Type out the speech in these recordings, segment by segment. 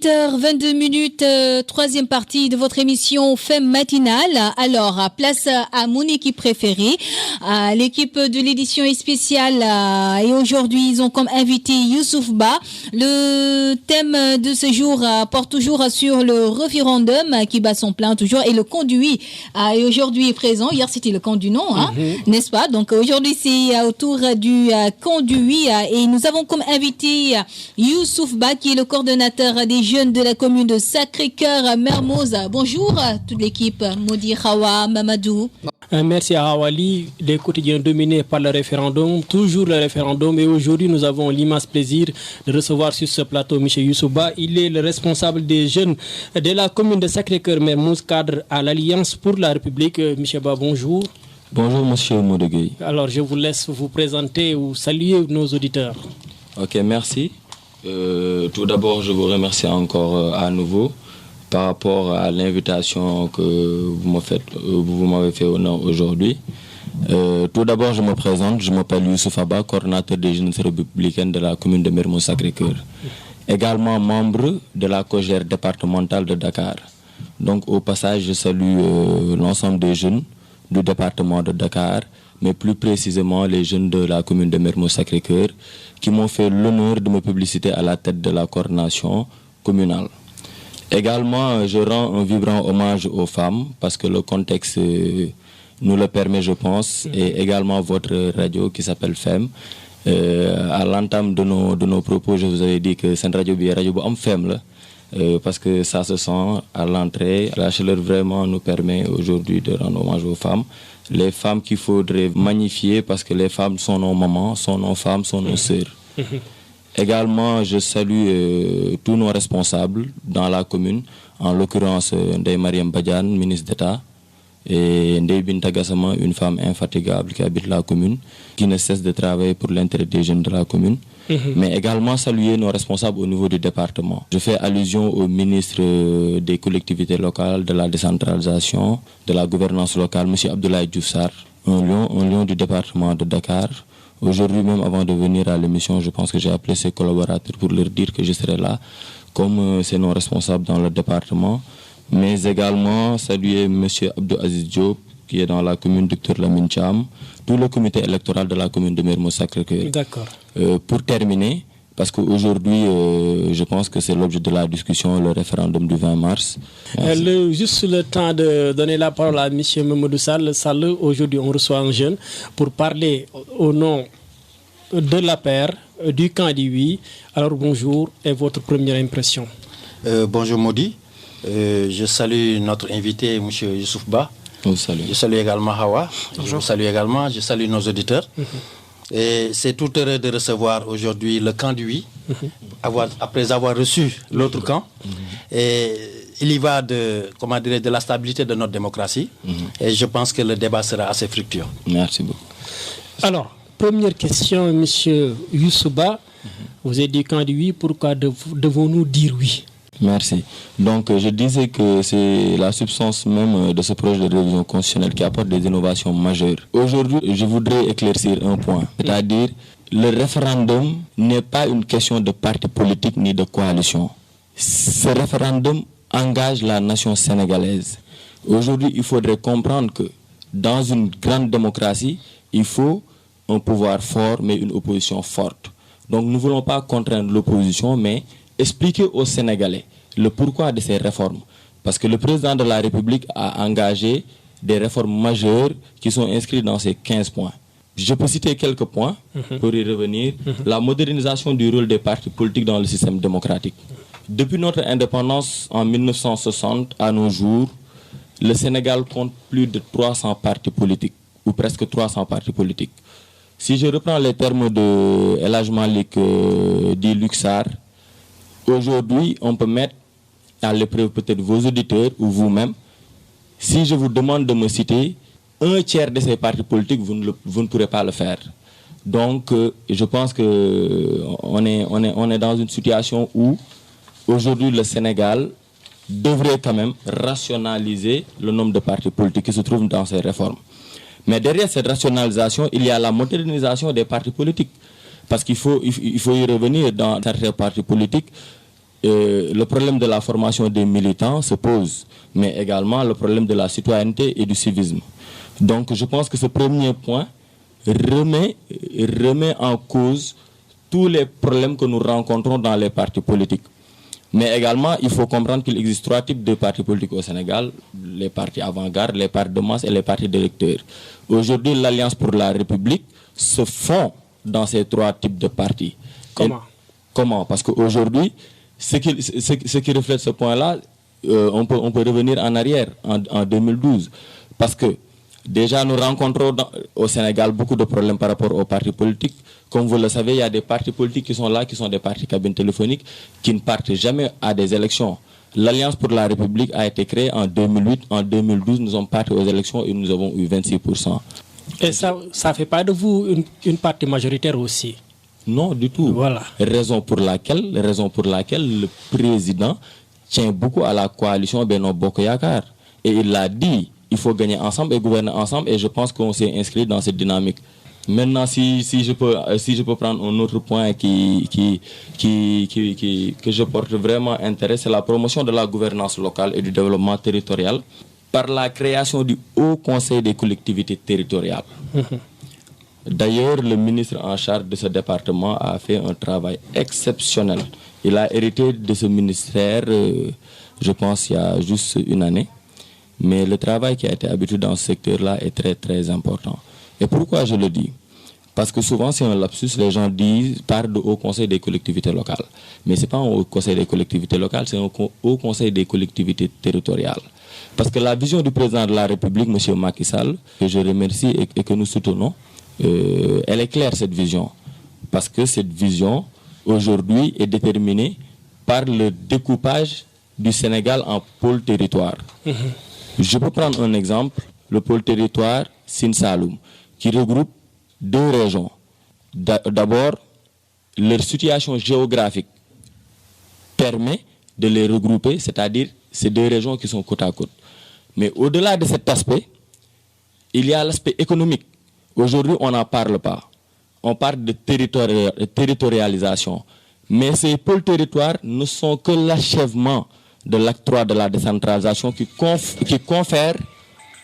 18h22, troisième partie de votre émission Femme matinale. Alors, place à mon équipe préférée, à l'équipe de l'édition spéciale. Et aujourd'hui, ils ont comme invité Youssouf Ba. Le thème de ce jour porte toujours sur le référendum qui bat son plein toujours et le conduit. Et aujourd'hui est présent. Hier, c'était le conduit, non, n'est-ce pas? Donc aujourd'hui, c'est autour du conduit et nous avons comme invité Youssouf Ba qui est le coordonnateur des jeunes de la commune de Sacré-Cœur Mermoz. Bonjour toute l'équipe, Modi, Hawa, Mamadou. Merci à Hawali, des quotidiens dominés par le référendum, toujours le référendum. Et aujourd'hui, nous avons l'immense plaisir de recevoir sur ce plateau M. Youssouf Ba. Il est le responsable des jeunes de la commune de Sacré-Cœur Mermoz, cadre à l'Alliance pour la République. M. Ba, bonjour. Bonjour, M. Modegueï. Alors, je vous laisse vous présenter ou saluer nos auditeurs. Ok, merci. Tout d'abord, je vous remercie encore à nouveau par rapport à l'invitation que vous m'avez fait aujourd'hui. Tout d'abord, je me présente, je m'appelle Youssouf Ba, coordonnateur des jeunes républicaines de la commune de Mermoz Sacré-Cœur. Également membre de la COJER départementale de Dakar. Donc au passage, je salue l'ensemble des jeunes du département de Dakar, mais plus précisément les jeunes de la commune de Mermoz Sacré-Cœur qui m'ont fait l'honneur de me publiciter à la tête de la coordination communale. Également, je rends un vibrant hommage aux femmes parce que le contexte nous le permet, je pense, et également votre radio qui s'appelle FEM. À l'entame de nos propos, je vous avais dit que cette radio est radio FEM, parce que ça se sent à l'entrée. La chaleur vraiment nous permet aujourd'hui de rendre hommage aux femmes. Les femmes qu'il faudrait magnifier parce que les femmes sont nos mamans, sont nos femmes, sont nos sœurs. Également, je salue tous nos responsables dans la commune, en l'occurrence Ndeye Mariam Badiane, ministre d'État, et Ndeye Binta Gassama, une femme infatigable qui habite la commune, qui ne cesse de travailler pour l'intérêt des jeunes de la commune. Mais également saluer nos responsables au niveau du département. Je fais allusion au ministre des collectivités locales, de la décentralisation, de la gouvernance locale, M. Abdoulaye Diouf Sarr, un lion du département de Dakar. Aujourd'hui même, avant de venir à l'émission, je pense que j'ai appelé ses collaborateurs pour leur dire que je serai là, comme c'est nos responsables dans le département. Mais également saluer M. Abdou Aziz Diop, qui est dans la commune Dr Lamine Cham, tout le comité électoral de la commune de Mermoz Sacré-Cœur. D'accord. Pour terminer, parce qu'aujourd'hui, je pense que c'est l'objet de la discussion, le référendum du 20 mars. Juste le temps de donner la parole à M. Mamadou Sall. Aujourd'hui, on reçoit un jeune pour parler au nom de la paire du camp du oui. Alors bonjour et votre première impression. Bonjour Modi. Je salue notre invité, M. Youssouf Ba. Je salue également Hawa. Je salue nos auditeurs. Et c'est tout heureux de recevoir aujourd'hui le camp du oui, après avoir reçu l'autre camp. Et il y va de la stabilité de notre démocratie. Et je pense que le débat sera assez fructueux. Merci beaucoup. Alors, première question, M. Youssouf Ba. Vous avez dit camp du oui, pourquoi devons-nous dire oui? Merci. Donc, je disais que c'est la substance même de ce projet de révision constitutionnelle qui apporte des innovations majeures. Aujourd'hui, je voudrais éclaircir un point, c'est-à-dire le référendum n'est pas une question de parti politique ni de coalition. Ce référendum engage la nation sénégalaise. Aujourd'hui, il faudrait comprendre que dans une grande démocratie, il faut un pouvoir fort, mais une opposition forte. Donc, nous ne voulons pas contraindre l'opposition, mais expliquer aux Sénégalais le pourquoi de ces réformes. Parce que le président de la République a engagé des réformes majeures qui sont inscrites dans ces 15 points. Je peux citer quelques points pour y revenir. La modernisation du rôle des partis politiques dans le système démocratique. Depuis notre indépendance en 1960 à nos jours, le Sénégal compte plus de 300 partis politiques, ou presque 300 partis politiques. Si je reprends les termes de El Hadj Malick dit Luxar, aujourd'hui, on peut mettre à l'épreuve peut-être vos auditeurs ou vous-même. Si je vous demande de me citer un tiers de ces partis politiques, vous ne pourrez pas le faire. Donc, je pense qu'on est dans une situation où, aujourd'hui, le Sénégal devrait quand même rationaliser le nombre de partis politiques qui se trouvent dans ces réformes. Mais derrière cette rationalisation, il y a la modernisation des partis politiques. Parce qu'il faut y revenir dans certains partis politiques. le problème de la formation des militants se pose, mais également le problème de la citoyenneté et du civisme. Donc je pense que ce premier point remet en cause tous les problèmes que nous rencontrons dans les partis politiques. Mais également, il faut comprendre qu'il existe 3 types de partis politiques au Sénégal, les partis avant-garde, les partis de masse et les partis d'électeurs. Aujourd'hui, l'Alliance pour la République se fond dans ces 3 types de partis. Comment? Parce qu'aujourd'hui, ce qui reflète ce point-là, on peut revenir en arrière, en 2012. Parce que déjà, nous rencontrons au Sénégal beaucoup de problèmes par rapport aux partis politiques. Comme vous le savez, il y a des partis politiques qui sont là, qui sont des partis cabines téléphoniques, qui ne partent jamais à des élections. L'Alliance pour la République a été créée en 2008. En 2012, nous sommes partis aux élections et nous avons eu 26%. Et ça ne fait pas de vous une partie majoritaire aussi? Non, du tout. Voilà. Raison pour laquelle le président tient beaucoup à la coalition Benno Bokk Yakaar. Et il l'a dit, il faut gagner ensemble et gouverner ensemble. Et je pense qu'on s'est inscrit dans cette dynamique. Maintenant, si je peux prendre un autre point que je porte vraiment intérêt, c'est la promotion de la gouvernance locale et du développement territorial par la création du Haut Conseil des collectivités territoriales. D'ailleurs, le ministre en charge de ce département a fait un travail exceptionnel. Il a hérité de ce ministère, je pense, il y a juste une année. Mais le travail qui a été habitué dans ce secteur-là est très, très important. Et pourquoi je le dis? Parce que souvent, c'est un lapsus, les gens parlent de Haut Conseil des collectivités locales. Mais ce n'est pas un Haut Conseil des collectivités locales, c'est un Haut Conseil des collectivités territoriales. Parce que la vision du président de la République, M. Macky Sall, que je remercie et que nous soutenons, elle est claire, cette vision. Parce que cette vision, aujourd'hui, est déterminée par le découpage du Sénégal en pôle territoire. Je peux prendre un exemple, le pôle territoire Sine Saloum, qui regroupe 2 régions. D'abord, leur situation géographique permet de les regrouper, c'est-à-dire ces 2 régions qui sont côte à côte. Mais au-delà de cet aspect, il y a l'aspect économique. Aujourd'hui, on n'en parle pas. On parle de territorialisation. Mais ces pôles territoires ne sont que l'achèvement de l'acte 3 de la décentralisation qui confère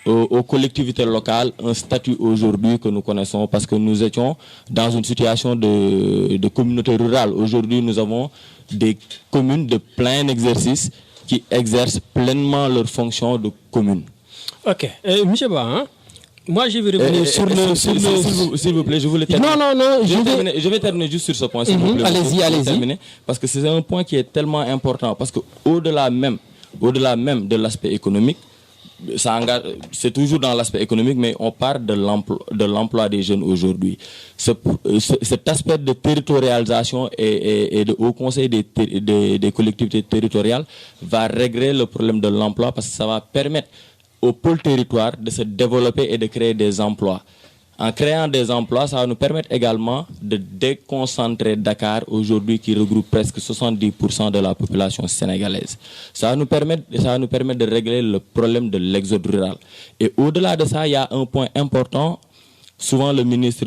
aux collectivités locales un statut aujourd'hui que nous connaissons parce que nous étions dans une situation de communauté rurale. Aujourd'hui, nous avons des communes de plein exercice qui exercent pleinement leur fonction de commune. Ok. M. Ba, moi je vais revenir sur le... S'il vous plaît, je voulais terminer. Non, je vais terminer juste sur ce point. S'il vous plaît. Allez-y. Parce que c'est un point qui est tellement important. Parce qu'au-delà même de l'aspect économique, c'est toujours dans l'aspect économique, mais on parle de l'emploi des jeunes aujourd'hui. Cet aspect de territorialisation et de Haut Conseil des collectivités territoriales va régler le problème de l'emploi parce que ça va permettre au pôle territoire de se développer et de créer des emplois. En créant des emplois, ça va nous permettre également de déconcentrer Dakar aujourd'hui qui regroupe presque 70% de la population sénégalaise. Ça va nous permettre de régler le problème de l'exode rural. Et au-delà de ça, il y a un point important, souvent le ministre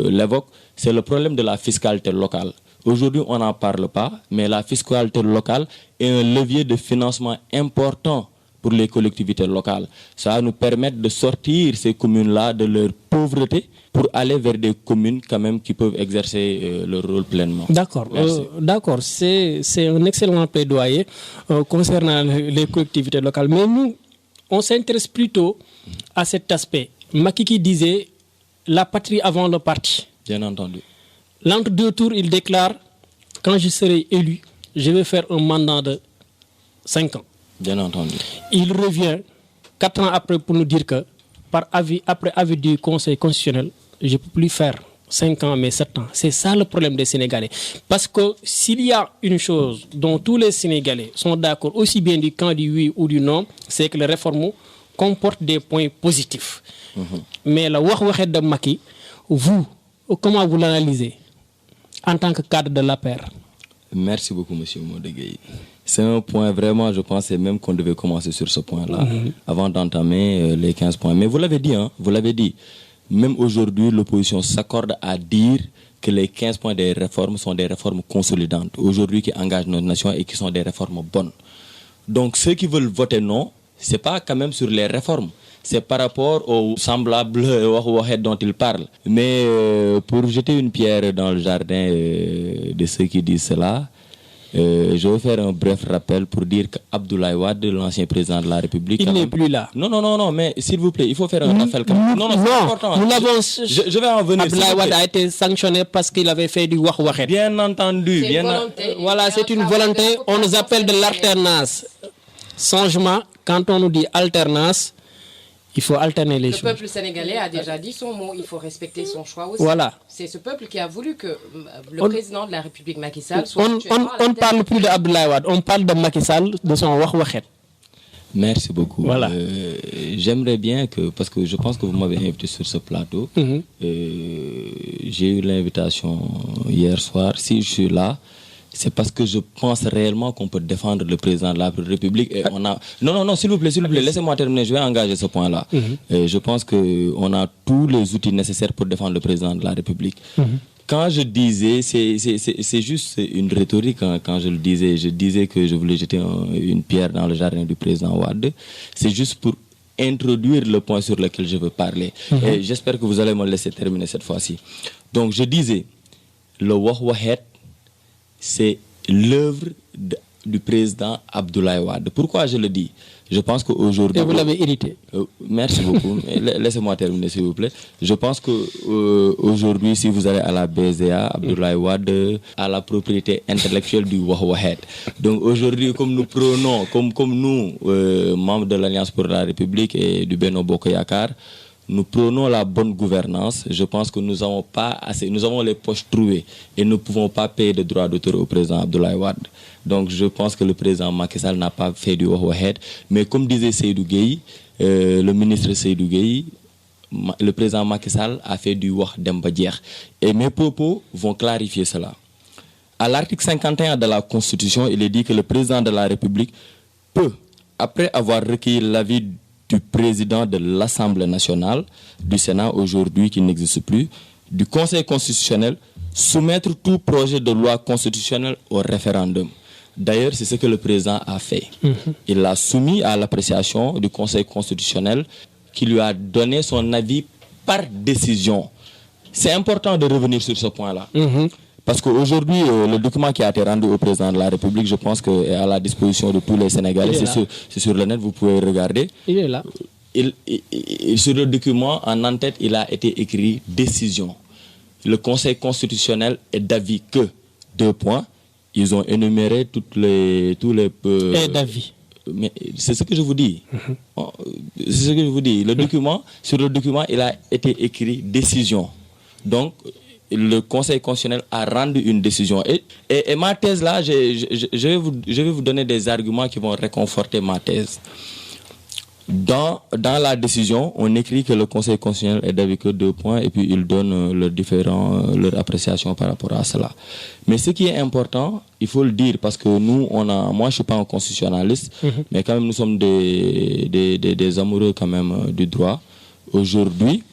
l'évoque, c'est le problème de la fiscalité locale. Aujourd'hui, on n'en parle pas, mais la fiscalité locale est un levier de financement important pour les collectivités locales. Ça va nous permettre de sortir ces communes-là de leur pauvreté pour aller vers des communes quand même qui peuvent exercer leur rôle pleinement. D'accord. C'est un excellent plaidoyer concernant les collectivités locales. Mais nous, on s'intéresse plutôt à cet aspect. Makiki disait la patrie avant le parti. Bien entendu. L'entre 2 tours, il déclare quand je serai élu, je vais faire un mandat de 5 ans. Bien entendu. Il revient 4 ans après pour nous dire que, après avis du Conseil constitutionnel, je ne peux plus faire 5 ans mais 7 ans. C'est ça le problème des Sénégalais. Parce que s'il y a une chose dont tous les Sénégalais sont d'accord, aussi bien du camp du oui ou du non, c'est que les réformes comportent des points positifs. Mais la wax de Macky, vous, comment vous l'analysez en tant que cadre de l'APR? Merci beaucoup, M. Modegui. C'est un point vraiment, je pensais même qu'on devait commencer sur ce point-là avant d'entamer les 15 points. Mais vous l'avez dit, Même aujourd'hui, l'opposition s'accorde à dire que les 15 points des réformes sont des réformes consolidantes, aujourd'hui qui engagent notre nation et qui sont des réformes bonnes. Donc ceux qui veulent voter non, ce n'est pas quand même sur les réformes, c'est par rapport aux semblables dont ils parlent. Mais pour jeter une pierre dans le jardin de ceux qui disent cela, je vais faire un bref rappel pour dire qu'Abdoulaye Wade, l'ancien président de la République... Il n'est plus là. Non, mais s'il vous plaît, il faut faire un rappel. Non, c'est important. Nous l'avons... Je vais en venir. Abdoulaye Wade a été sanctionné parce qu'il avait fait du wah-wahet. Bien entendu. Voilà, c'est une volonté. On nous appelle de l'alternance. Changement, quand on nous dit alternance, il faut alterner les choses. Le peuple sénégalais a déjà dit son mot, il faut respecter son choix aussi. Voilà. C'est ce peuple qui a voulu que le président de la République Macky Sall soit... On ne parle plus d'Abdoulaye Wade, on parle de Macky Sall, de son wah-wahet. Merci beaucoup. Voilà. J'aimerais bien que, parce que je pense que vous m'avez invité sur ce plateau, j'ai eu l'invitation hier soir. Si je suis là, c'est parce que je pense réellement qu'on peut défendre le président de la République. Et on a... Non, s'il vous plaît, laissez-moi terminer, je vais engager ce point-là. Je pense qu'on a tous les outils nécessaires pour défendre le président de la République. Quand je disais, c'est juste une rhétorique, hein, quand je disais que je voulais jeter une pierre dans le jardin du président Wade, c'est juste pour introduire le point sur lequel je veux parler. Et j'espère que vous allez me laisser terminer cette fois-ci. Donc je disais, le wah-wahet, c'est l'œuvre du président Abdoulaye Wade. Pourquoi je le dis? Je pense qu'aujourd'hui... Et vous l'avez hérité. Merci beaucoup. Laissez-moi terminer, s'il vous plaît. Je pense qu'aujourd'hui, si vous allez à la BZA, Abdoulaye Wade a la propriété intellectuelle du wah-wahet. Donc aujourd'hui, comme nous prenons, comme nous, membres de l'Alliance pour la République et du Benno Bokk Yakaar, nous prenons la bonne gouvernance. Je pense que nous n'avons pas assez, nous avons les poches trouées et nous ne pouvons pas payer de droits d'auteur au président Abdoulaye Wade. Donc je pense que le président Macky Sall n'a pas fait du wah-wahet. Mais comme disait Seydou Gueye, le ministre Seydou Gueye, le président Macky Sall a fait du wah demba jeex. Et mes propos vont clarifier cela. À l'article 51 de la Constitution, il est dit que le président de la République peut, après avoir recueilli l'avis du président de l'Assemblée nationale, du Sénat aujourd'hui qui n'existe plus, du Conseil constitutionnel, soumettre tout projet de loi constitutionnelle au référendum. D'ailleurs, c'est ce que le président a fait. Il l'a soumis à l'appréciation du Conseil constitutionnel qui lui a donné son avis par décision. C'est important de revenir sur ce point-là. Parce qu'aujourd'hui, le document qui a été rendu au président de la République, je pense qu'il est à la disposition de tous les Sénégalais. C'est sur le net, vous pouvez regarder. Il est là. Sur le document, en en-tête, il a été écrit « décision ». Le Conseil constitutionnel est d'avis que, 2 points, ils ont énuméré tous les et d'avis. Mais c'est ce que je vous dis. C'est ce que je vous dis. Sur le document, il a été écrit « décision ». Donc, le Conseil constitutionnel a rendu une décision. Et ma thèse là, je vais vous donner des arguments qui vont réconforter ma thèse. Dans la décision, on écrit que le Conseil constitutionnel est d'avis que 2 points et puis il donne leur appréciation par rapport à cela. Mais ce qui est important, il faut le dire parce que nous, moi je suis pas un constitutionnaliste, mais quand même nous sommes des amoureux quand même du droit. Aujourd'hui,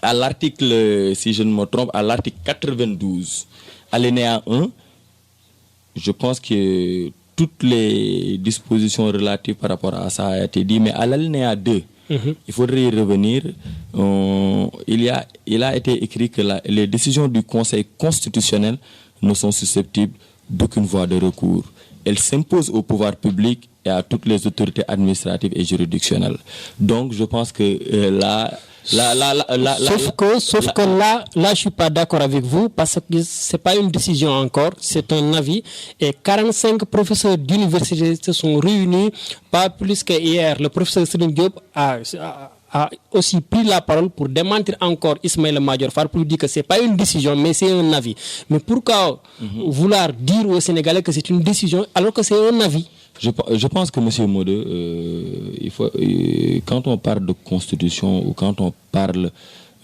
à l'article, si je ne me trompe, à l'article 92, alinéa 1, je pense que toutes les dispositions relatives par rapport à ça ont été dites, mais à l'alinéa 2, il faudrait y revenir. Il a été écrit que les décisions du Conseil constitutionnel ne sont susceptibles d'aucune voie de recours. Elles s'imposent au pouvoir public et à toutes les autorités administratives et juridictionnelles. Donc, je pense que Sauf que là, je suis pas d'accord avec vous parce que c'est pas une décision encore, c'est un avis. Et 45 professeurs d'université se sont réunis, pas plus que hier. Le professeur Serigne Diop a aussi pris la parole pour démentir encore Ismaïla Madior Fall pour dire que c'est pas une décision, mais c'est un avis. Mais pourquoi vouloir dire aux Sénégalais que c'est une décision alors que c'est un avis? Je pense que M. Modé, quand on parle de constitution ou quand on parle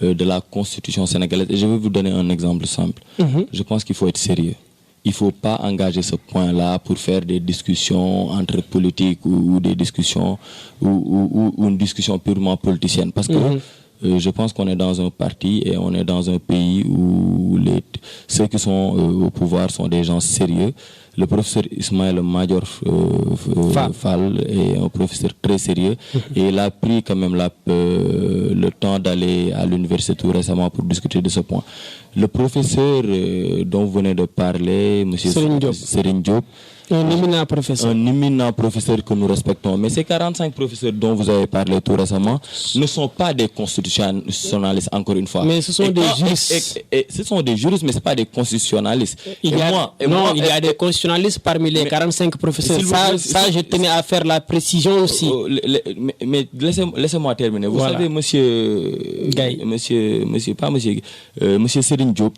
de la constitution sénégalaise, et je vais vous donner un exemple simple, je pense qu'il faut être sérieux. Il ne faut pas engager ce point-là pour faire des discussions entre politiques ou des discussions ou une discussion purement politicienne. Parce que je pense qu'on est dans un parti et on est dans un pays où ceux qui sont au pouvoir sont des gens sérieux. Le professeur Ismaël Major Fall est un professeur très sérieux et il a pris quand même le temps d'aller à l'université tout récemment pour discuter de ce point. Le professeur dont vous venez de parler, M. Serigne Diop, un éminent professeur que nous respectons. Mais ces 45 professeurs dont vous avez parlé tout récemment ne sont pas des constitutionnalistes, encore une fois. Mais ce sont des juristes. Ce sont des juristes, mais ce n'est pas des constitutionnalistes. Il y a des constitutionnalistes parmi les 45 professeurs. Ça, je tenais à faire la précision aussi. Mais laissez-moi terminer. Vous savez, monsieur Serigne Diop,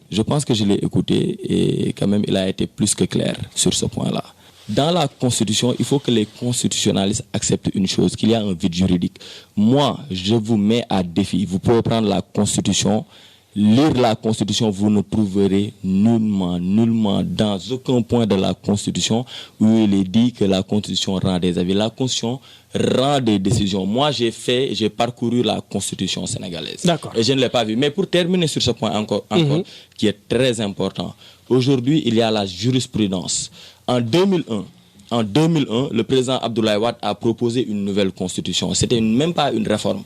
je pense que je l'ai écouté et quand même, il a été plus que clair sur ce point-là. Dans la Constitution, il faut que les constitutionnalistes acceptent une chose, qu'il y a un vide juridique. Moi, je vous mets à défi. Vous pouvez prendre la Constitution, lire la Constitution, vous ne trouverez nullement dans aucun point de la Constitution où il est dit que la Constitution rend des avis. La Constitution rend des décisions. Moi, j'ai parcouru la Constitution sénégalaise. D'accord. Et je ne l'ai pas vu. Mais pour terminer sur ce point encore qui est très important, aujourd'hui, il y a la jurisprudence. En 2001, le président Abdoulaye Wade a proposé une nouvelle constitution. C'était même pas une réforme.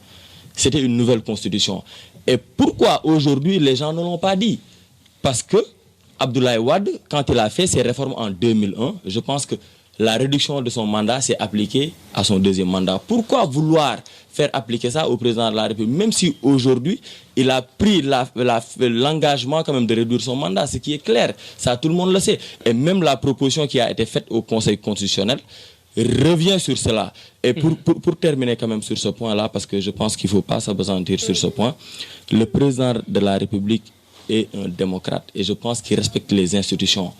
C'était une nouvelle constitution. Et pourquoi aujourd'hui les gens ne l'ont pas dit? Parce que Abdoulaye Wade, quand il a fait ses réformes en 2001, je pense que la réduction de son mandat s'est appliquée à son deuxième mandat. Pourquoi vouloir faire appliquer ça au président de la République, même si aujourd'hui il a pris l'engagement quand même de réduire son mandat, ce qui est clair, ça tout le monde le sait. Et même la proposition qui a été faite au Conseil constitutionnel revient sur cela. Et pour terminer quand même sur ce point-là, parce que je pense qu'il ne faut pas s'apesantir sur ce point, le président de la République est un démocrate et je pense qu'il respecte les institutions.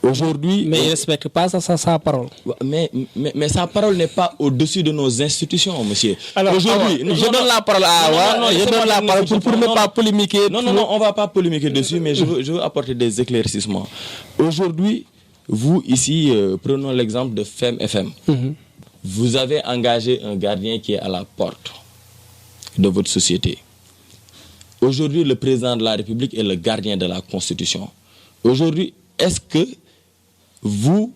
Aujourd'hui, mais il ne respecte pas sa parole. Mais sa parole n'est pas au-dessus de nos institutions, monsieur. Alors, aujourd'hui, je donne la parole à Awa. Je donne la parole pour ne pas polémiquer. Non, on ne va pas polémiquer dessus, mais je veux apporter des éclaircissements. Aujourd'hui, vous ici, prenons l'exemple de FEM FM. Vous avez engagé un gardien qui est à la porte de votre société. Aujourd'hui, le président de la République est le gardien de la Constitution. Aujourd'hui, est-ce que vous,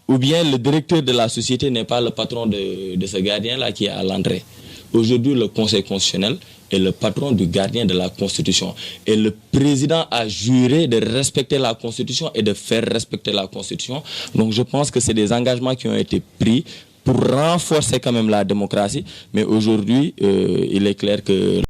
ou bien le directeur de la société n'est pas le patron de ce gardien-là qui est à l'entrée? Aujourd'hui, le Conseil constitutionnel est le patron du gardien de la Constitution. Et le président a juré de respecter la Constitution et de faire respecter la Constitution. Donc je pense que c'est des engagements qui ont été pris pour renforcer quand même la démocratie. Mais aujourd'hui, il est clair que